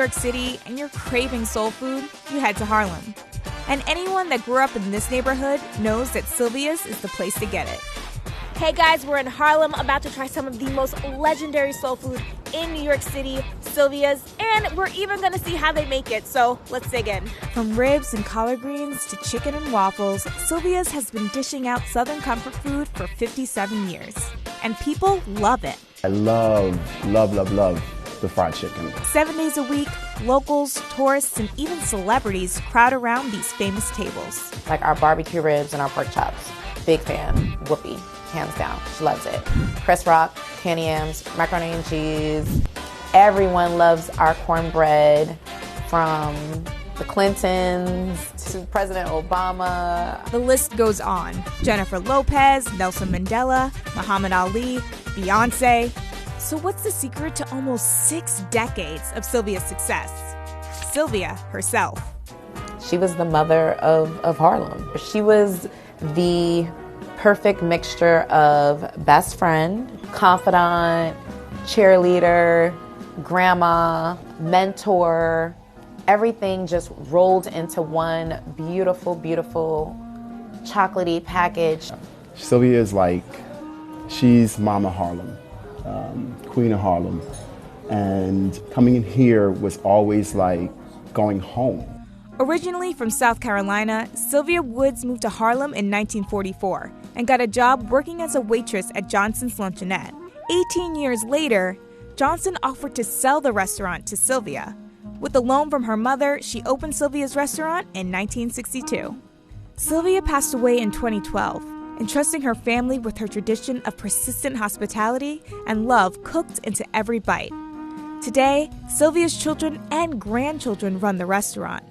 York City and you're craving soul food, you head to Harlem. And anyone that grew up in this neighborhood knows that Sylvia's is the place to get it. Hey guys, we're in Harlem about to try some of the most legendary soul food in New York City, Sylvia's, and we're even gonna see how they make it, so let's dig in. From ribs and collard greens to chicken and waffles, Sylvia's has been dishing out Southern comfort food for 57 years. And people love it. I love the fried chicken. 7 days a week, locals, tourists, and even celebrities crowd around these famous tables. Like our barbecue ribs and our pork chops. Big fan. Whoopi, hands down. She loves it. Chris Rock, candy yams, macaroni and cheese. Everyone loves our cornbread, from the Clintons to President Obama. The list goes on. Jennifer Lopez, Nelson Mandela, Muhammad Ali, Beyonce. So what's the secret to almost 6 decades of Sylvia's success? Sylvia herself. She was the mother of Harlem. She was the perfect mixture of best friend, confidant, cheerleader, grandma, mentor. Everything just rolled into one beautiful, beautiful chocolatey package. Sylvia is like, she's Mama Harlem, Queen of Harlem. And coming in here was always like going home. Originally from South Carolina, Sylvia Woods moved to Harlem in 1944 and got a job working as a waitress at Johnson's Luncheonette. 18 years later, Johnson offered to sell the restaurant to Sylvia. With a loan from her mother, she opened Sylvia's restaurant in 1962. Sylvia passed away in 2012, entrusting her family with her tradition of persistent hospitality and love cooked into every bite. Today, Sylvia's children and grandchildren run the restaurant.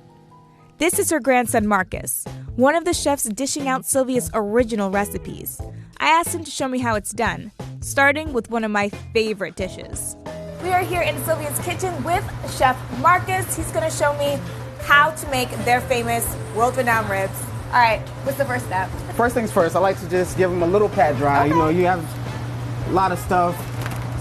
This is her grandson Marcus, one of the chefs dishing out Sylvia's original recipes. I asked him to show me how it's done, starting with one of my favorite dishes. We are here in Sylvia's kitchen with Chef Marcus. He's going to show me how to make their famous world-renowned ribs. All right, what's the first step? First things first, I like to just give them a little pat dry. Okay. You know, you have a lot of stuff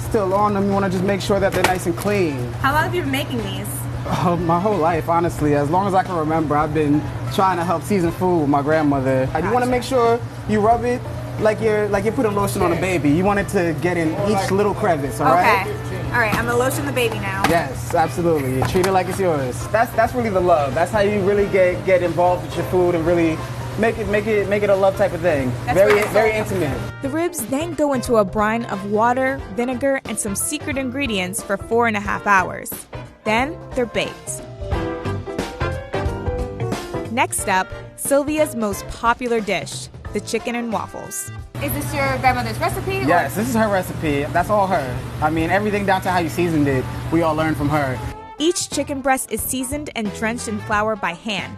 still on them. You want to just make sure that they're nice and clean. How long have you been making these? My whole life, honestly. As long as I can remember, I've been trying to help season food with my grandmother. You want to make sure you rub it like you're putting lotion on a baby. You want it to get in each little crevice, all right? Okay. All right, I'm gonna lotion the baby now. Yes, absolutely. Treat it like it's yours. That's really the love. That's how you really get involved with your food and really make it a love type of thing. Very intimate. The ribs then go into a brine of water, vinegar, and some secret ingredients for 4.5 hours. Then they're baked. Next up, Sylvia's most popular dish, the chicken and waffles. Is this your grandmother's recipe? Yes, this is her recipe. That's all her. I mean, everything down to how you seasoned it, we all learned from her. Each chicken breast is seasoned and drenched in flour by hand.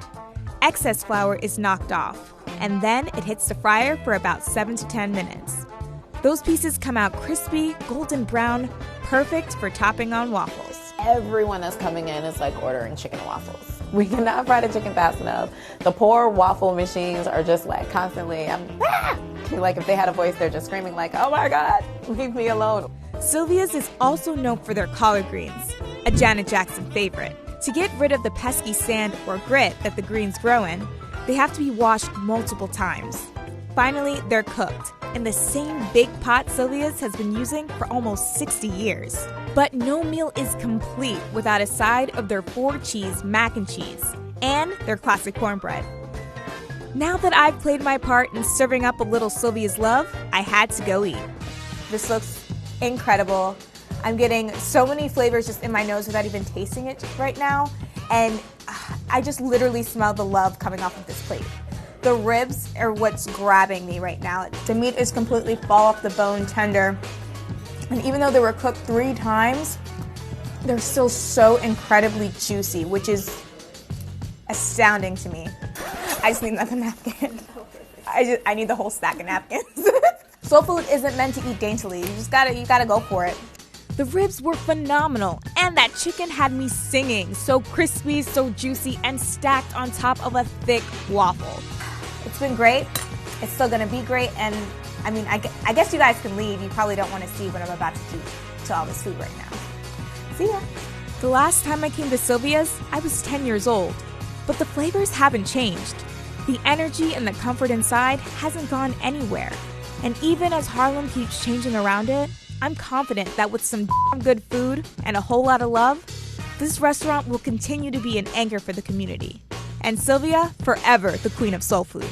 Excess flour is knocked off, and then it hits the fryer for about 7 to 10 minutes. Those pieces come out crispy, golden brown, perfect for topping on waffles. Everyone that's coming in is like ordering chicken and waffles. We cannot fry the chicken fast enough. The poor waffle machines are just like constantly, like if they had a voice, they're just screaming like, oh my God, leave me alone. Sylvia's is also known for their collard greens, a Janet Jackson favorite. To get rid of the pesky sand or grit that the greens grow in, they have to be washed multiple times. Finally, they're cooked in the same big pot Sylvia's has been using for almost 60 years. But no meal is complete without a side of their 4-cheese mac and cheese and their classic cornbread. Now that I've played my part in serving up a little Sylvia's love, I had to go eat. This looks incredible. I'm getting so many flavors just in my nose without even tasting it right now, and I just literally smell the love coming off of this plate. The ribs are what's grabbing me right now. The meat is completely fall off the bone tender. And even though they were cooked 3 times, they're still so incredibly juicy, which is astounding to me. I just need another napkin. I need the whole stack of napkins. Soul food isn't meant to eat daintily. You gotta go for it. The ribs were phenomenal, and that chicken had me singing. So crispy, so juicy, and stacked on top of a thick waffle. It's been great. It's still gonna be great, and I mean, I guess you guys can leave. You probably don't want to see what I'm about to do to all this food right now. See ya. The last time I came to Sylvia's, I was 10 years old, but the flavors haven't changed. The energy and the comfort inside hasn't gone anywhere. And even as Harlem keeps changing around it, I'm confident that with some damn good food and a whole lot of love, this restaurant will continue to be an anchor for the community. And Sylvia, forever the queen of soul food.